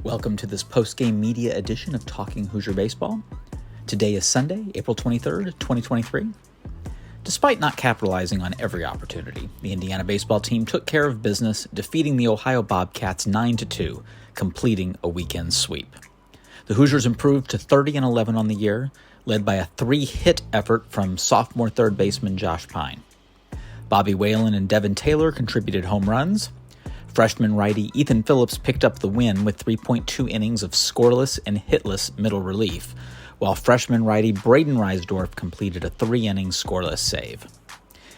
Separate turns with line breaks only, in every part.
Welcome to this post-game media edition of Talking Hoosier Baseball. Today is Sunday, April 23rd, 2023. Despite not capitalizing on every opportunity, the Indiana baseball team took care of business, defeating the Ohio Bobcats 9-2, completing a weekend sweep. The Hoosiers improved to 30-11 on the year, led by a 3-hit effort from sophomore third baseman Josh Pyne. Whalen and Devin Taylor contributed home runs. Freshman righty Ethan Phillips picked up the win with 3.2 innings of scoreless and hitless middle relief, while freshman righty Brayden Risedorph completed a 3-inning scoreless save.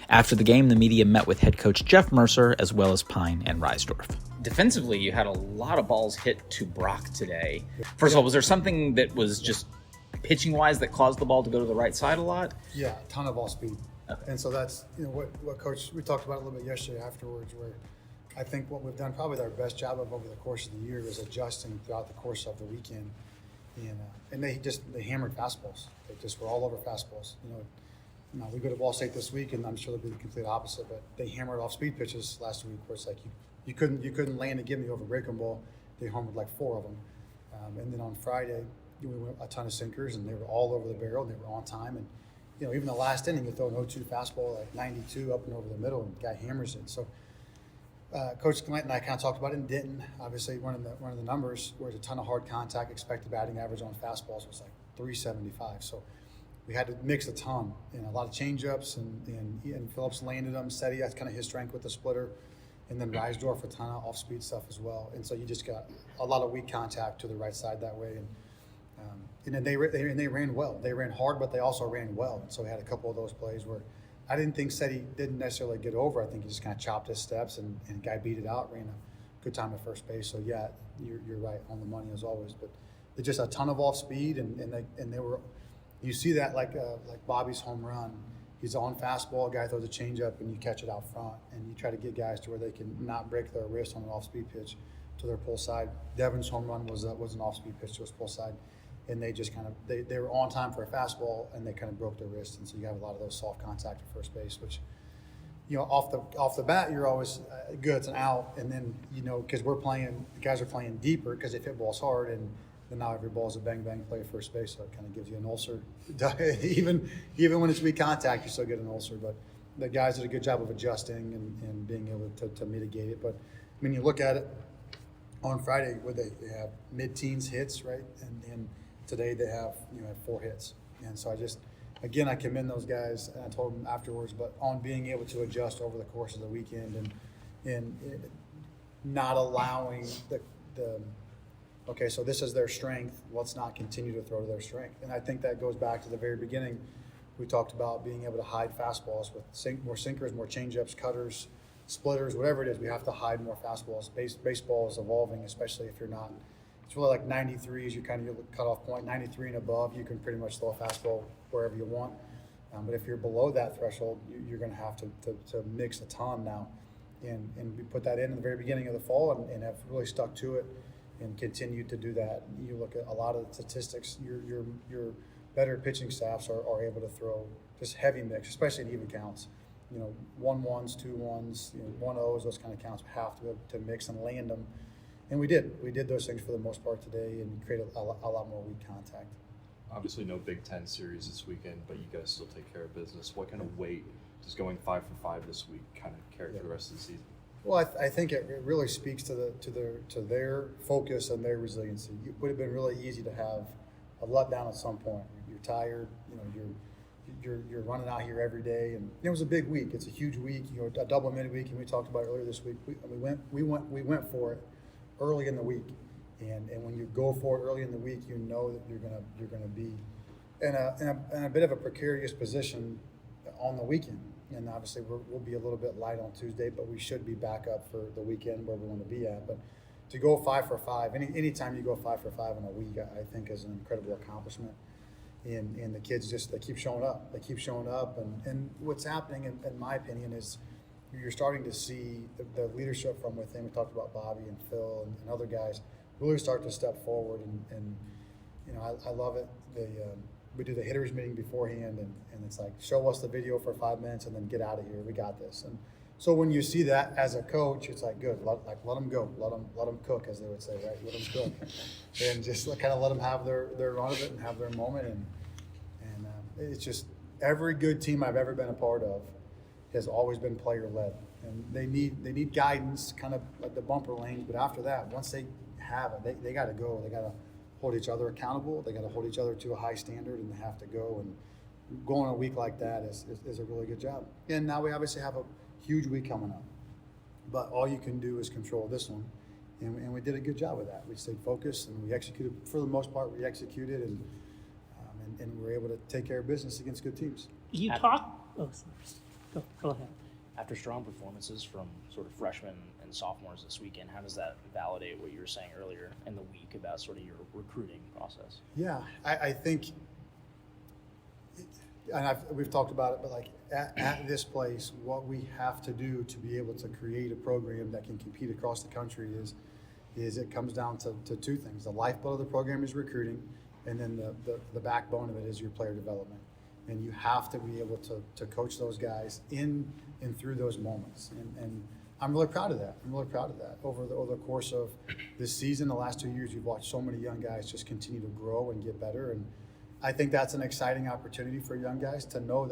After the game, the media met with head coach Jeff Mercer as well as Pyne and Risedorph. Defensively, you had a lot of balls hit to Brock today. First of all, was there something that was just pitching-wise that caused the ball to go to the right side a lot?
Yeah, a ton of ball speed.
Okay.
And so that's what Coach, we talked about a little bit yesterday afterwards, where I think what we've done probably our best job of over the course of the year is adjusting throughout the course of the weekend. And they hammered fastballs. They just were all over fastballs. Now we go to Ball State this week, and I'm sure they'll be the complete opposite. But they hammered off speed pitches last week, where it's like you couldn't land a gimme over breaking ball. They homered like 4 of them. And then on Friday, we went a ton of sinkers, and they were all over the barrel. And they were on time, and even the last inning, you throw an 0-2 fastball like 92 up and over the middle, and the guy hammers it. So. Coach Glent and I kind of talked about it in Denton. Obviously, running the numbers, where there's a ton of hard contact. Expected batting average on fastballs was like 375. So we had to mix a ton, and a lot of changeups, and Phillips landed them. Steady, that's kind of his strength with the splitter, and then Risedorph a ton of off-speed stuff as well. And so you just got a lot of weak contact to the right side that way. And then they ran well. They ran hard, but they also ran well. And so we had a couple of those plays where I didn't think Seti didn't necessarily get over. I think he just kind of chopped his steps, and guy beat it out, ran a good time at first base. So yeah, you're right on the money as always. But they just a ton of off speed, and they were. You see that like Bobby's home run. He's on fastball, guy throws a changeup, and you catch it out front, and you try to get guys to where they can not break their wrist on an off speed pitch to their pull side. Devin's home run was an off speed pitch to his pull side. And they just kind of they were on time for a fastball, and they kind of broke their wrist, and so you have a lot of those soft contact at first base, which off the bat you're always good, it's an out, and then because the guys are playing deeper because they hit balls hard, and then now every ball is a bang bang play at first base, so it kind of gives you an ulcer. even when it's weak contact, you still get an ulcer. But the guys did a good job of adjusting and being able to mitigate it. But when you look at it on Friday, they have mid-teens hits, right, and today they have 4 hits, and so I commend those guys, and I told them afterwards, but on being able to adjust over the course of the weekend and not allowing so this is their strength, let's not continue to throw to their strength. And I think that goes back to the very beginning. We talked about being able to hide fastballs with more sinkers, more changeups, cutters, splitters, whatever it is. We have to hide more fastballs. Baseball is evolving, especially if you're not. It's really like 93 is your cutoff point. 93 and above, you can pretty much throw a fastball wherever you want. But if you're below that threshold, you're going to have to mix a ton now. And we put that in the very beginning of the fall and have really stuck to it and continued to do that. You look at a lot of the statistics, your better pitching staffs are able to throw just heavy mix, especially in even counts. 1-1s, 2-1s, 1-0s, those kind of counts have to mix and land them. And we did those things for the most part today, and create a lot more weak contact.
Obviously no Big Ten series this weekend, but you guys still take care of business. What kind of weight does going 5 for 5 this week kind of carry for the rest of the season?
Well, I think it really speaks to their focus and their resiliency. It would have been really easy to have a letdown at some point. You're tired, you're running out here every day, and it was a big week. It's a huge week, a double midweek, and we talked about it earlier this week. We went for it early in the week, and when you go for it early in the week, you know that you're gonna be in a bit of a precarious position on the weekend. And obviously we'll be a little bit light on Tuesday, but we should be back up for the weekend where we want to be at. But to go 5 for 5, anytime you go 5 for 5 in a week, I think is an incredible accomplishment. And the kids they keep showing up. They keep showing up, and what's happening, in my opinion, is you're starting to see the leadership from within. We talked about Bobby and Phil and other guys really start to step forward, and I love it. We do the hitters meeting beforehand, and it's like, show us the video for 5 minutes and then get out of here. We got this. So when you see that as a coach, it's like good. Let them go. Let them cook, as they would say, right? Let them cook, and just kind of let them have their run of it and have their moment. And it's just every good team I've ever been a part of has always been player led, and they need guidance, kind of like the bumper lanes. But after that, once they have it, they got to go. They got to hold each other accountable. They got to hold each other to a high standard, and they have to go. And going a week like that is a really good job. And now we obviously have a huge week coming up, but all you can do is control this one, and we did a good job with that. We stayed focused and we executed for the most part. We executed and we were able to take care of business against good teams.
You talk. Oh, sorry. Go ahead.
After strong performances from sort of freshmen and sophomores this weekend, how does that validate what you were saying earlier in the week about sort of your recruiting process?
Yeah, I think, and we've talked about it, but like at this place, what we have to do to be able to create a program that can compete across the country is it comes down to two things. The lifeblood of the program is recruiting, and then the backbone of it is your player development. And you have to be able to coach those guys in and through those moments. And I'm really proud of that. Over the course of this season, the last 2 years, you've watched so many young guys just continue to grow and get better. And I think that's an exciting opportunity for young guys to know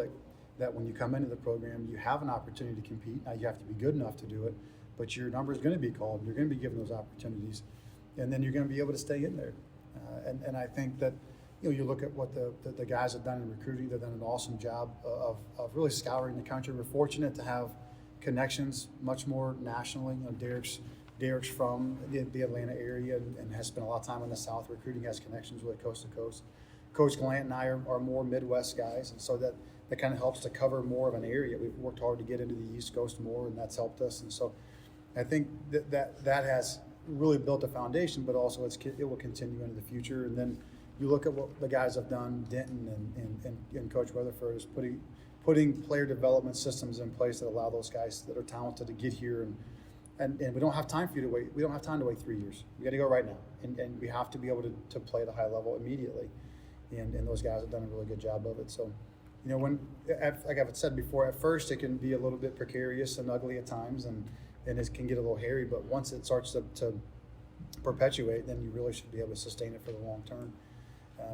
that when you come into the program, you have an opportunity to compete. Now, you have to be good enough to do it, but your number is going to be called. You're going to be given those opportunities, and then you're going to be able to stay in there. And I think that, you look at what the guys have done in recruiting. They've done an awesome job of really scouring the country. We're fortunate to have connections much more nationally. Derek's from the Atlanta area and has spent a lot of time in the South recruiting, has connections with coast to coast. Coach Glant and I are more Midwest guys, and so that kind of helps to cover more of an area. We've worked hard to get into the East Coast more, and that's helped us. And so I think that has really built a foundation, but also it will continue into the future. And then you look at what the guys have done, Denton and Coach Weatherford is putting player development systems in place that allow those guys that are talented to get here. And we don't have time for you to wait. We don't have time to wait 3 years. We got to go right now. And we have to be able to play at a high level immediately. And those guys have done a really good job of it. So, like I've said before, at first it can be a little bit precarious and ugly at times, and it can get a little hairy. But once it starts to perpetuate, then you really should be able to sustain it for the long term.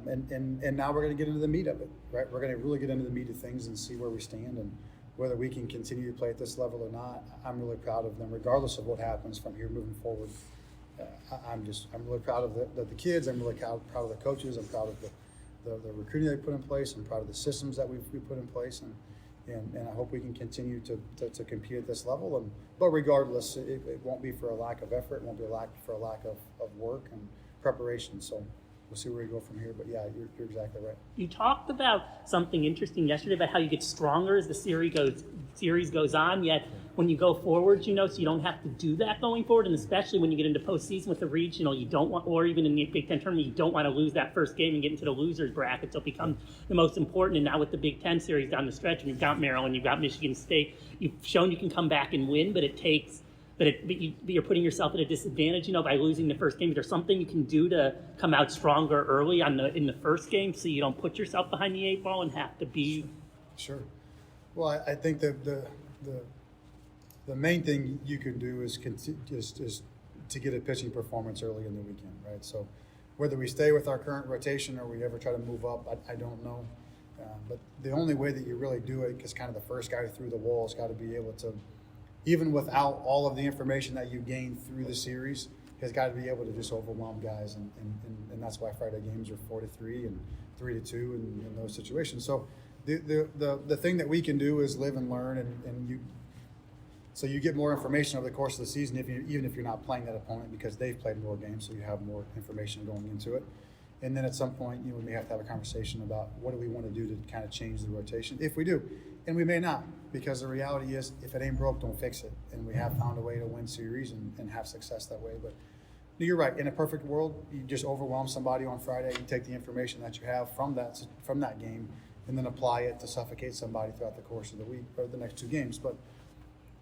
And now we're going to get into the meat of it, right? We're going to really get into the meat of things and see where we stand and whether we can continue to play at this level or not. I'm really proud of them, regardless of what happens from here moving forward. I'm really proud of the kids. I'm really proud of the coaches. I'm proud of the recruiting they put in place. I'm proud of the systems that we put in place, and I hope we can continue to compete at this level. But regardless, it won't be for a lack of effort. It won't be for a lack of work and preparation. So we'll see where we go from here. But yeah, you're exactly right.
You talked about something interesting yesterday about how you get stronger as the series goes on, yet when you go forward, so you don't have to do that going forward, and especially when you get into postseason with the regional, you don't want, or even in the Big Ten tournament, you don't want to lose that first game and get into the losers bracket. So it becomes the most important. And now with the Big Ten series down the stretch, and you've got Maryland, you've got Michigan State, you've shown you can come back and win, but you're putting yourself at a disadvantage, by losing the first game. Is there something you can do to come out stronger early in the first game so you don't put yourself behind the eight ball and have to be?
Sure. Well, I think the main thing you can do is to get a pitching performance early in the weekend, right? So whether we stay with our current rotation or we ever try to move up, I don't know. But the only way that you really do it, because kind of the first guy through the wall has got to be able to, even without all of the information that you gain through the series, has got to be able to just overwhelm guys. And that's why Friday games are 4-3 and 3-2 in those situations. So the thing that we can do is live and learn, so you get more information over the course of the season, even if you're not playing that opponent, because they've played more games, so you have more information going into it. And then at some point, we may have to have a conversation about what do we want to do to kind of change the rotation, if we do. And we may not, because the reality is, if it ain't broke, don't fix it. And we have found a way to win series and have success that way. But you're right. In a perfect world, you just overwhelm somebody on Friday. You take the information that you have from that game and then apply it to suffocate somebody throughout the course of the week or the next two games. But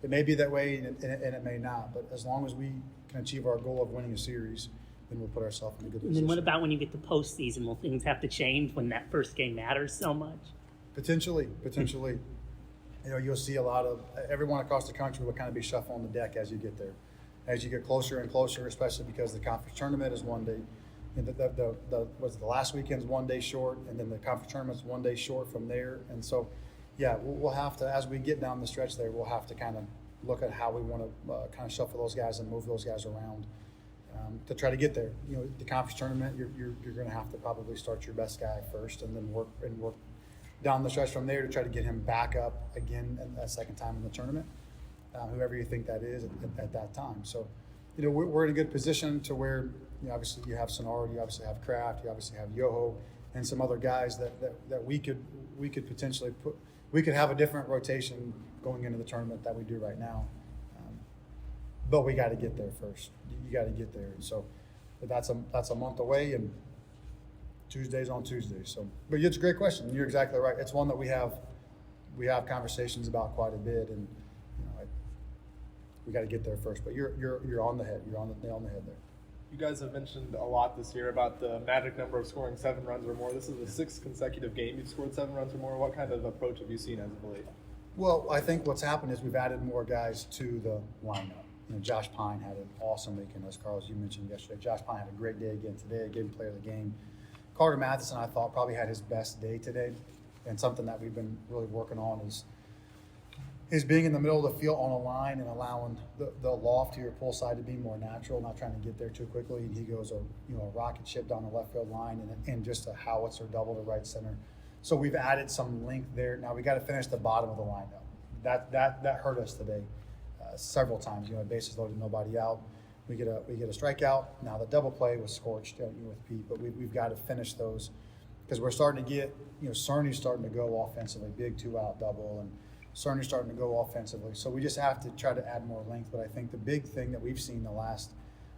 it may be that way, and it may not. But as long as we can achieve our goal of winning a series, then we'll put ourselves in a good position.
And then what about when you get to postseason? Will things have to change when that first game matters so much?
Potentially. you'll see a lot of everyone across the country will kind of be shuffling the deck as you get there, as you get closer and closer, especially because the conference tournament is one day. And the last weekend's 1 day short, and then the conference tournament's 1 day short from there. And so, yeah, we'll have to, as we get down the stretch there, we'll have to kind of look at how we want to kind of shuffle those guys and move those guys around to try to get there. The conference tournament, you're going to have to probably start your best guy first, and then work down the stretch from there to try to get him back up again a second time in the tournament, whoever you think that is at that time. So, we're in a good position to where, obviously you have Sonora, you obviously have Kraft, you obviously have Yoho, and some other guys that we could potentially put. We could have a different rotation going into the tournament that we do right now, but we got to get there first. You got to get there, and so that's a month away, and Tuesday's on Tuesday. So, but it's a great question. You're exactly right. It's one that we have conversations about quite a bit, and we got to get there first. But you're on the head. You're on the nail on the head there.
You guys have mentioned a lot this year about the magic number of scoring 7 runs or more. This is the 6th consecutive game you've scored 7 runs or more. What kind of approach have you seen as of late?
Well, I think what's happened is we've added more guys to the lineup. Josh Pyne had an awesome weekend, as Carlos, you mentioned yesterday. Josh Pyne had a great day again today, gave him player of the game. Carter Matheson, I thought, probably had his best day today, and something that we've been really working on is being in the middle of the field on a line and allowing the loft to your pull side to be more natural, not trying to get there too quickly. And he goes a rocket ship down the left field line and just a howitzer double to right center. So we've added some length there. Now we got to finish the bottom of the lineup. That hurt us today several times. Bases loaded, nobody out. We get a strikeout. Now the double play was scorched with Pete, but we've got to finish those because we're starting to get Cerny's starting to go offensively, big 2-out double, and Cerny's starting to go offensively. So we just have to try to add more length. But I think the big thing that we've seen the last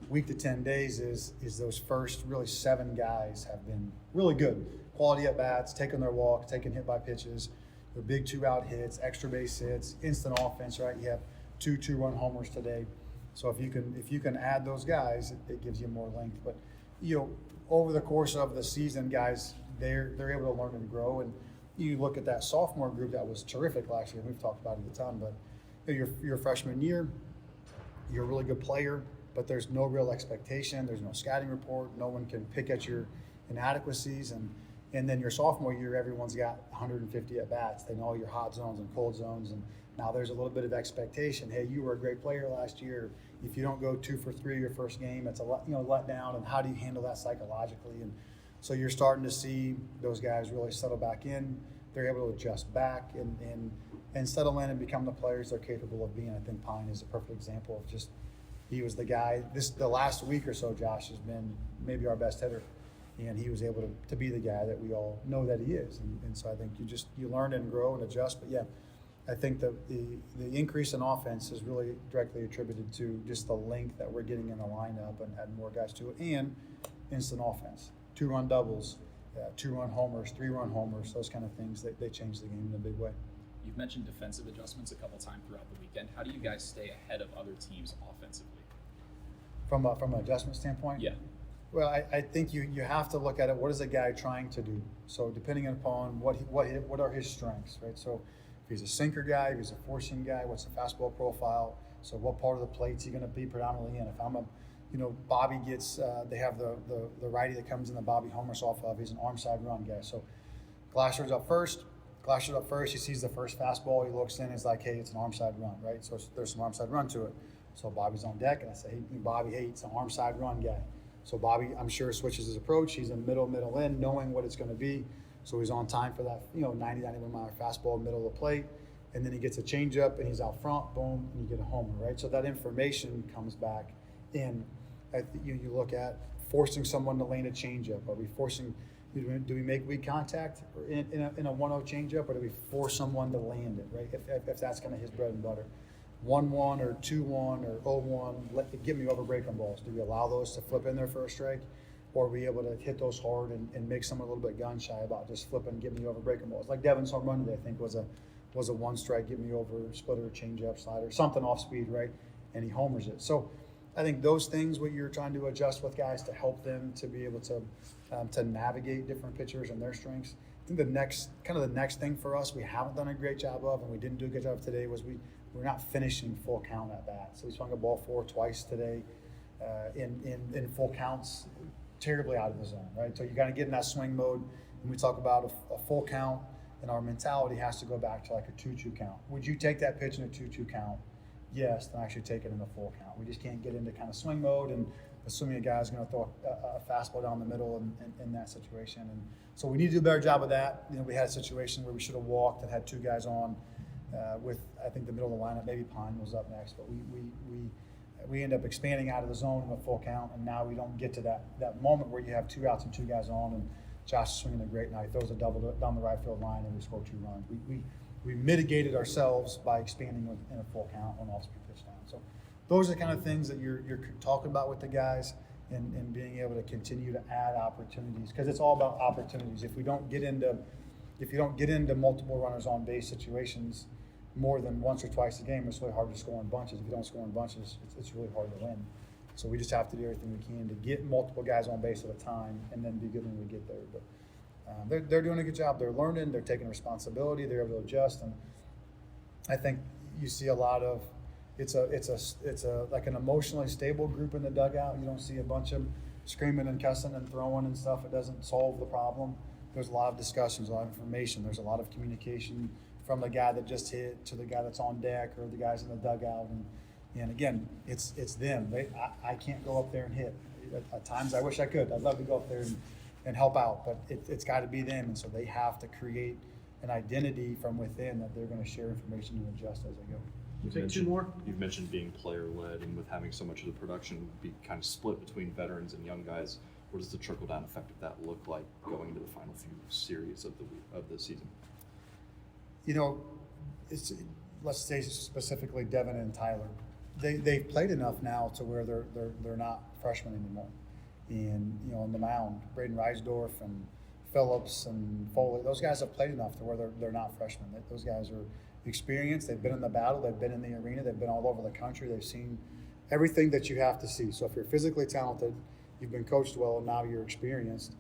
week to 10 days is those first really 7 guys have been really good. Quality at bats, taking their walk, taking hit by pitches, the big 2-out hits, extra base hits, instant offense. Right, you have 2 2-run homers today. So if you can add those guys, it gives you more length. But over the course of the season, guys, they're able to learn and grow. And you look at that sophomore group that was terrific last year. We've talked about it a ton, but your freshman year, you're a really good player, but there's no real expectation. There's no scouting report. No one can pick at your inadequacies. And then your sophomore year, everyone's got 150 at bats. They know your hot zones and cold zones, and now there's a little bit of expectation. Hey, you were a great player last year. If you don't go 2 for 3 your first game, it's a let down. And how do you handle that psychologically? And so you're starting to see those guys really settle back in. They're able to adjust back and settle in and become the players they're capable of being. I think Pyne is a perfect example of just he was the guy. The last week or so, Josh has been maybe our best hitter, and he was able to be the guy that we all know that he is. And so I think you learn and grow and adjust. But yeah, I think the increase in offense is really directly attributed to just the length that we're getting in the lineup and adding more guys to it, and instant offense. 2-run doubles, 2-run homers, 3-run homers, those kind of things, they change the game in a big way.
You've mentioned defensive adjustments a couple times throughout the weekend. How do you guys stay ahead of other teams offensively? From
an adjustment standpoint?
Yeah.
Well, I think you have to look at it. What is a guy trying to do? So depending upon what are his strengths, right? So if he's a sinker guy, if he's a forcing guy, what's the fastball profile? So what part of the plate's he going to be predominantly in? If I'm Bobby gets, they have the righty that comes in the Bobby homers off of. He's an arm side run guy. So Glasser's up first. He sees the first fastball. He looks in. He's like, hey, it's an arm side run, right? So there's some arm side run to it. So Bobby's on deck, and I say, hey, Bobby, it's an arm side run guy. So Bobby, I'm sure, switches his approach. He's in middle in, knowing what it's going to be. So he's on time for that, 90, 91-mile fastball, middle of the plate. And then he gets a changeup, and he's out front, boom, and you get a homer, right? So that information comes back in. You look at forcing someone to land a changeup. Are we forcing? Do we make weak contact in a 1-0 changeup, or do we force someone to land it? Right? If that's kind of his bread and butter, 1-1 or 2-1 or 0-1, get me over breaking balls. Do we allow those to flip in there for a strike, or are we able to hit those hard and make someone a little bit gun shy about just flipping, get me over breaking balls? Like Devin's home run today, I think was a 1-strike, get me over splitter, changeup, slider, something off speed, right? And he homers it. So I think those things, what you're trying to adjust with guys to help them to be able to navigate different pitchers and their strengths, think the next thing for us we haven't done a great job of, and we didn't do a good job today, was we're not finishing full count at bat. So we swung a ball 4 twice today in full counts, terribly out of the zone, right? So you got to get in that swing mode. And we talk about a full count, and our mentality has to go back to like a 2-2 count. Would you take that pitch in a 2-2 count? Yes, then I should take it in a full count. We just can't get into kind of swing mode and assuming a guy's going to throw a fastball down the middle in that situation. And so we need to do a better job of that. You know, we had a situation where we should have walked and had 2 guys on with, I think, the middle of the lineup. Maybe Pyne was up next, but we end up expanding out of the zone in a full count, and now we don't get to that moment where you have 2 outs and 2 guys on, and Josh is swinging a great night, throws a double down the right field line, and we score 2 runs. We mitigated ourselves by expanding in a full count on off-speed pitch down. So those are the kind of things that you're talking about with the guys, and being able to continue to add opportunities, because it's all about opportunities. If you don't get into multiple runners on base situations more than once or twice a game, it's really hard to score in bunches. If you don't score in bunches, it's really hard to win. So we just have to do everything we can to get multiple guys on base at a time, and then be good when we get there. But they're doing a good job. They're learning. They're taking responsibility. They're able to adjust, and I think you see a lot of it's a like an emotionally stable group in the dugout. You don't see a bunch of screaming and cussing and throwing and stuff. It doesn't solve the problem. There's a lot of discussions, a lot of information. There's a lot of communication from the guy that just hit to the guy that's on deck or the guys in the dugout. And again, it's them. I can't go up there and hit. At times I wish I could. I'd love to go up there and help out, but it's got to be them. And so they have to create an identity from within that they're going to share information and adjust as they go.
You've mentioned being player-led, and with having so much of the production be kind of split between veterans and young guys, what does the trickle-down effect of that look like going into the final few series of the season?
You know, let's say specifically Devin and Tyler. They've played enough now to where they're not freshmen anymore. And you know, on the mound, Brayden Risedorph and Phillips and Foley, those guys have played enough to where they're not freshmen. Those guys are experienced. They've been in the battle. They've been in the arena. They've been all over the country. They've seen everything that you have to see. So if you're physically talented, you've been coached well, and now you're experienced,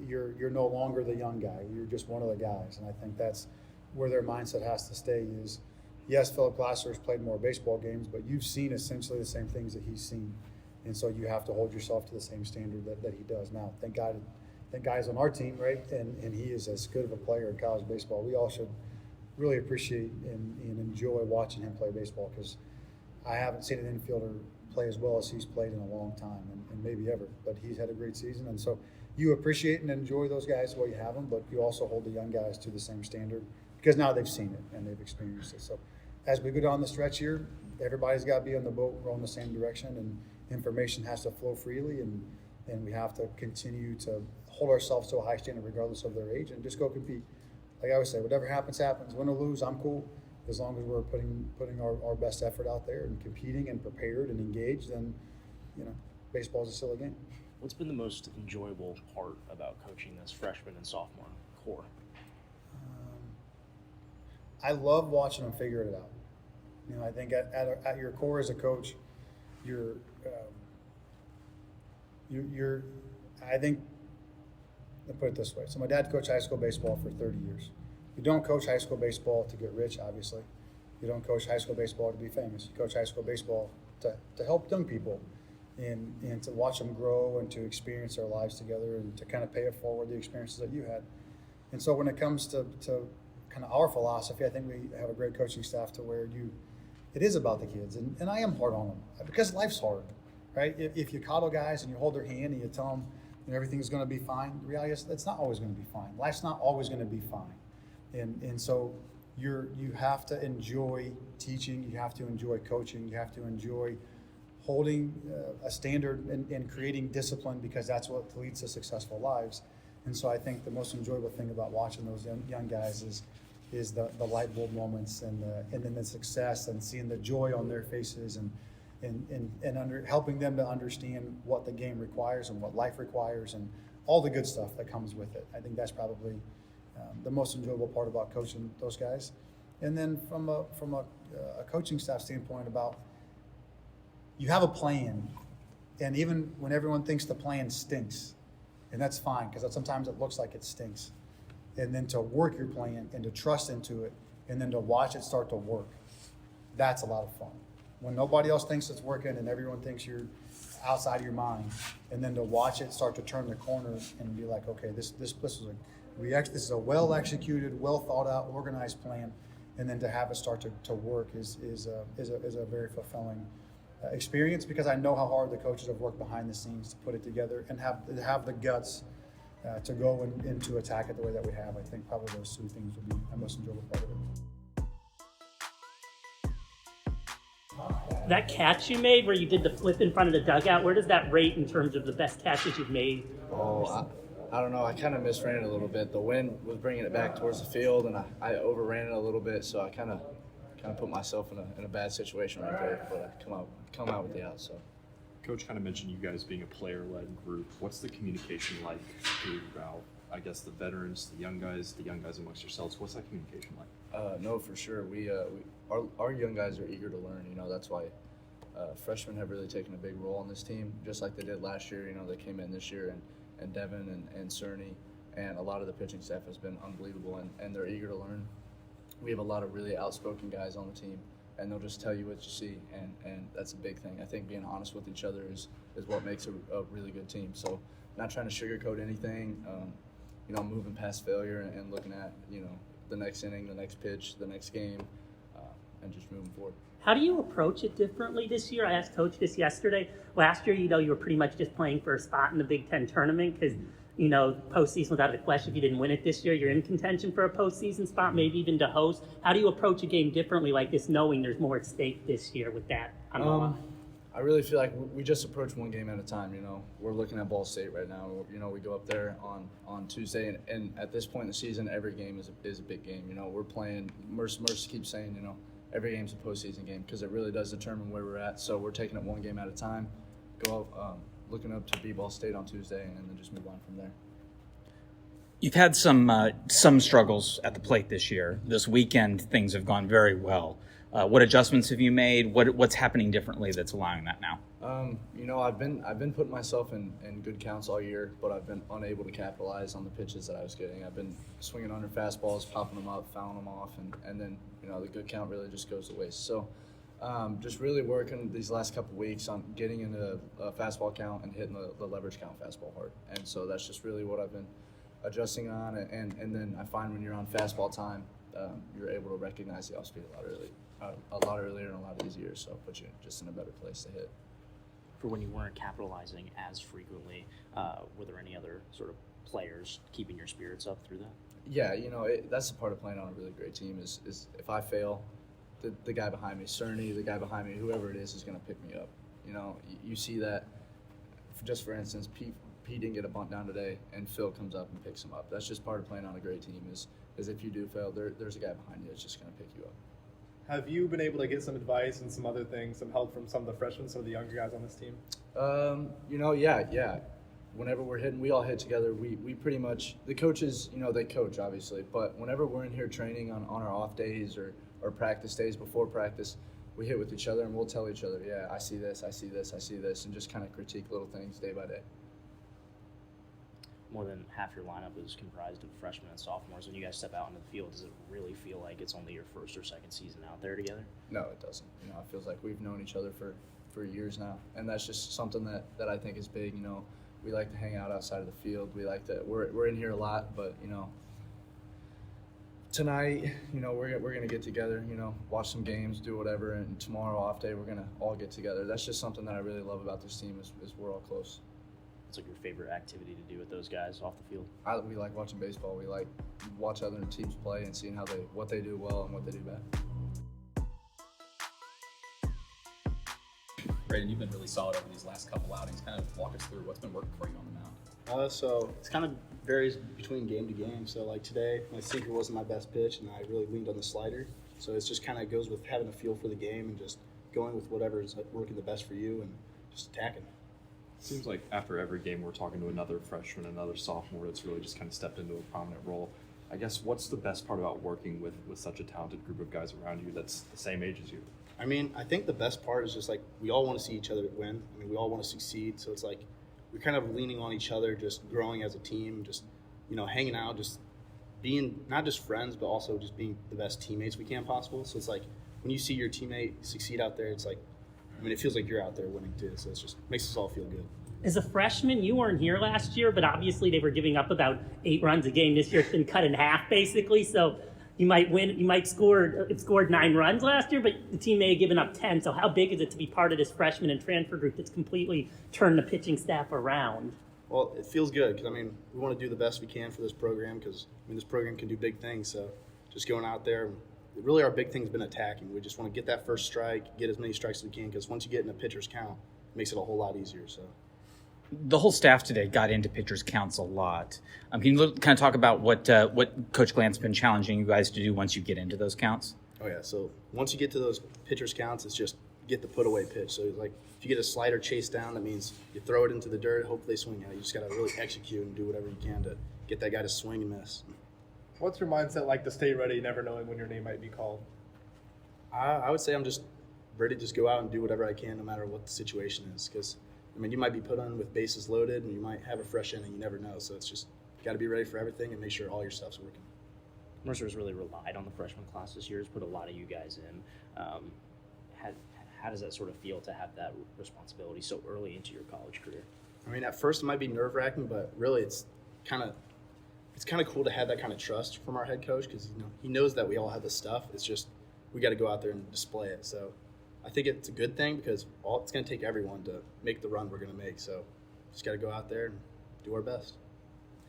you're no longer the young guy. You're just one of the guys. And I think that's where their mindset has to stay is, yes, Philip Glasser has played more baseball games, but you've seen essentially the same things that he's seen. And so you have to hold yourself to the same standard that he does. Now, thank God he's on our team, right? And he is as good of a player in college baseball. We all should really appreciate and enjoy watching him play baseball, because I haven't seen an infielder play as well as he's played in a long time, and maybe ever. But he's had a great season. And so you appreciate and enjoy those guys while you have them, but you also hold the young guys to the same standard, because now they've seen it and they've experienced it. So as we go down the stretch here, everybody's got to be on the boat, rowing the same direction, and information has to flow freely, and we have to continue to hold ourselves to a high standard regardless of their age, and just go compete. Like I always say, whatever happens, win or lose, I'm cool. As long as we're putting our best effort out there and competing and prepared and engaged, then, you know, baseball is a silly game.
What's been the most enjoyable part about coaching this freshman and sophomore core?
I love watching them figure it out. You know, I think at your core as a coach, I think, I'll put it this way. So my dad coached high school baseball for 30 years. You don't coach high school baseball to get rich, obviously. You don't coach high school baseball to be famous. You coach high school baseball to help young people and to watch them grow and to experience their lives together and to kind of pay it forward, the experiences that you had. And so when it comes to kind of our philosophy, I think we have a great coaching staff to where it is about the kids. And I am hard on them because life's hard, right? If you coddle guys and you hold their hand and you tell them, you know, everything's going to be fine, the reality is that's not always going to be fine. Life's not always going to be fine. And so you have to enjoy teaching, you have to enjoy coaching, you have to enjoy holding a standard and creating discipline, because that's what leads to successful lives. And so I think the most enjoyable thing about watching those young guys is the light bulb moments and then the success and seeing the joy on their faces and helping them to understand what the game requires and what life requires and all the good stuff that comes with it. I think that's probably the most enjoyable part about coaching those guys. And then from a coaching staff standpoint, about you have a plan, and even when everyone thinks the plan stinks, and that's fine, because sometimes it looks like it stinks. and then to work your plan and to trust into it, and then to watch it start to work. That's a lot of fun. When nobody else thinks it's working and everyone thinks you're outside of your mind, and then to watch it start to turn the corner and be like, okay, this is a well executed, well thought out, organized plan, and then to have it start to work is a very fulfilling experience, because I know how hard the coaches have worked behind the scenes to put it together and have the guts to go into attack it the way that we have. I think probably those two things will be the most enjoyable part of it.
That catch you made where you did the flip in front of the dugout, where does that rate in terms of the best catches you've made?
Oh, I don't know. I kind of misran it a little bit. The wind was bringing it back towards the field, and I overran it a little bit, so I kind of put myself in a bad situation right there. But I come out with the out. So,
Coach kind of mentioned you guys being a player-led group. What's the communication like throughout, I guess, the veterans, the young guys amongst yourselves? What's that communication like?
No, for sure. Our young guys are eager to learn. That's why freshmen have really taken a big role on this team, just like they did last year. They came in this year, and Devin and Cerny, and a lot of the pitching staff has been unbelievable, and they're eager to learn. We have a lot of really outspoken guys on the team, and they'll just tell you what you see, and that's a big thing. I think being honest with each other is what makes a really good team. So not trying to sugarcoat anything, moving past failure and looking at, the next inning, the next pitch, the next game, and just moving forward.
How do you approach it differently this year? I asked Coach this yesterday. Last year, you were pretty much just playing for a spot in the Big Ten tournament because, postseason was out of the question. If you didn't win it this year, you're in contention for a postseason spot, maybe even to host. How do you approach a game differently like this, knowing there's more at stake this year with that on the line?
I really feel like we just approach one game at a time. We're looking at Ball State right now. We go up there on Tuesday, and at this point in the season, every game is a big game. We're playing. Mercer keeps saying, every game's a postseason game because it really does determine where we're at. So we're taking it one game at a time. Go up, looking up to beat Ball State on Tuesday, and then just move on from there.
You've had some struggles at the plate this year. This weekend, things have gone very well. What adjustments have you made? What's happening differently that's allowing that now?
I've been putting myself in good counts all year, but I've been unable to capitalize on the pitches that I was getting. I've been swinging under fastballs, popping them up, fouling them off, and then the good count really just goes to waste. So just really working these last couple weeks on getting into a fastball count and hitting the leverage count fastball hard. And so that's just really what I've been adjusting on. And then I find when you're on fastball time, you're able to recognize the off speed a lot earlier and a lot easier. So it puts you just in a better place to hit.
For when you weren't capitalizing as frequently, were there any other sort of players keeping your spirits up through that?
Yeah, that's the part of playing on a really great team is if I fail, the guy behind me, Cerny, the guy behind me, whoever it is going to pick me up. You see that, just for instance, Pete didn't get a bunt down today, and Phil comes up and picks him up. That's just part of playing on a great team is if you do fail, there's a guy behind you that's just going to pick you up.
Have you been able to get some advice and some other things, some help from some of the freshmen, some of the younger guys on this team? Yeah. Whenever we're hitting, we all hit together. We pretty much, the coaches, they coach obviously, but whenever we're in here training on our off days or practice days before practice, we hit with each other and we'll tell each other, yeah, I see this, and just kind of critique little things day by day.
More than half your lineup is comprised of freshmen and sophomores. When you guys step out into the field, does it really feel like it's only your first or second season out there together?
No, it doesn't. It feels like we've known each other for years now, and that's just something that I think is big. We like to hang out outside of the field. We like to. We're in here a lot, but tonight, we're gonna get together. Watch some games, do whatever, and tomorrow off day we're gonna all get together. That's just something that I really love about this team is we're all close.
What's like your favorite activity to do with those guys off the field?
We like watching baseball. We like watch other teams play and seeing what they do well and what they do bad.
Brayden, you've been really solid over these last couple outings. Kind of walk us through what's been working for you on the mound.
So it's kind of varies between game to game. So like today, my sinker wasn't my best pitch, and I really leaned on the slider. So it's just kind of goes with having a feel for the game and just going with whatever is working the best for you and just attacking.
Seems like after every game we're talking to another freshman, another sophomore that's really just kind of stepped into a prominent role. I guess what's the best part about working with such a talented group of guys around you that's the same age as you?
I mean, I think the best part is just like we all want to see each other win. I mean, we all want to succeed. So it's like we're kind of leaning on each other, just growing as a team, just hanging out, just being not just friends, but also just being the best teammates we can possible. So it's like when you see your teammate succeed out there, it's like, I mean, it feels like you're out there winning too. So it's just makes us all feel good.
As a freshman, you weren't here last year, but obviously they were giving up about 8 runs a game. This year it's been cut in half, basically. So you might win. You might scored 9 runs last year, but the team may have given up 10. So how big is it to be part of this freshman and transfer group that's completely turned the pitching staff around?
Well, it feels good because, I mean, we want to do the best we can for this program because, I mean, this program can do big things. So just going out there, really our big thing's been attacking. We just want to get that first strike, get as many strikes as we can because once you get in a pitcher's count, it makes it a whole lot easier. So.
The whole staff today got into pitchers' counts a lot. Can you kind of talk about what Coach Glant's been challenging you guys to do once you get into those counts?
Oh, yeah. So once you get to those pitchers' counts, it's just get the put-away pitch. So, like, if you get a slider chase down, that means you throw it into the dirt, hope they swing at it. You just got to really execute and do whatever you can to get that guy to swing and miss.
What's your mindset like to stay ready, never knowing when your name might be called?
I would say I'm just ready to just go out and do whatever I can no matter what the situation is because – I mean, you might be put on with bases loaded, and you might have a fresh inning. You never know. So it's just got to be ready for everything and make sure all your stuff's working.
Mercer's really relied on the freshman class this year. Has put a lot of you guys in. How does that sort of feel to have that responsibility so early into your college career?
I mean, at first it might be nerve-wracking, but really it's kind of cool to have that kind of trust from our head coach because he knows that we all have the stuff. It's just we got to go out there and display it. So. I think it's a good thing because it's going to take everyone to make the run we're going to make. So just got to go out there and do our best.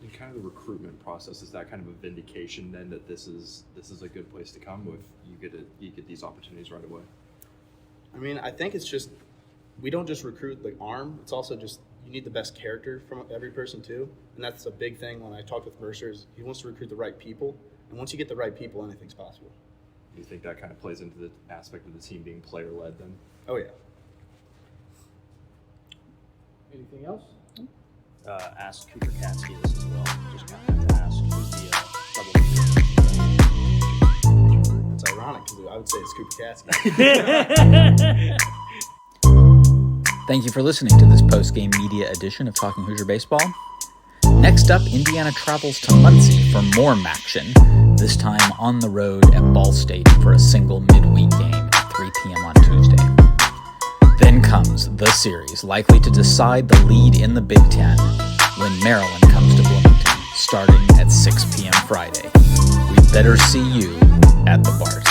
And kind of the recruitment process, is that kind of a vindication then that this is a good place to come if you get these opportunities right away?
I mean, I think it's just we don't just recruit the arm. It's also just you need the best character from every person too. And that's a big thing when I talk with Mercer is he wants to recruit the right people. And once you get the right people, anything's possible.
Do you think that kind of plays into the aspect of the team being player-led then?
Oh, yeah.
Anything else?
Ask Cooper Katsky this as well. Just kind of have to ask who's the double.
It's ironic because I would say it's Cooper Katsky.
Thank you for listening to this post-game media edition of Talking Hoosier Baseball. Next up, Indiana travels to Muncie for more Maction, this time on the road at Ball State for a single midweek game at 3 p.m. on Tuesday. Then comes the series, likely to decide the lead in the Big Ten, when Maryland comes to Bloomington, starting at 6 p.m. Friday. We better see you at the Bart.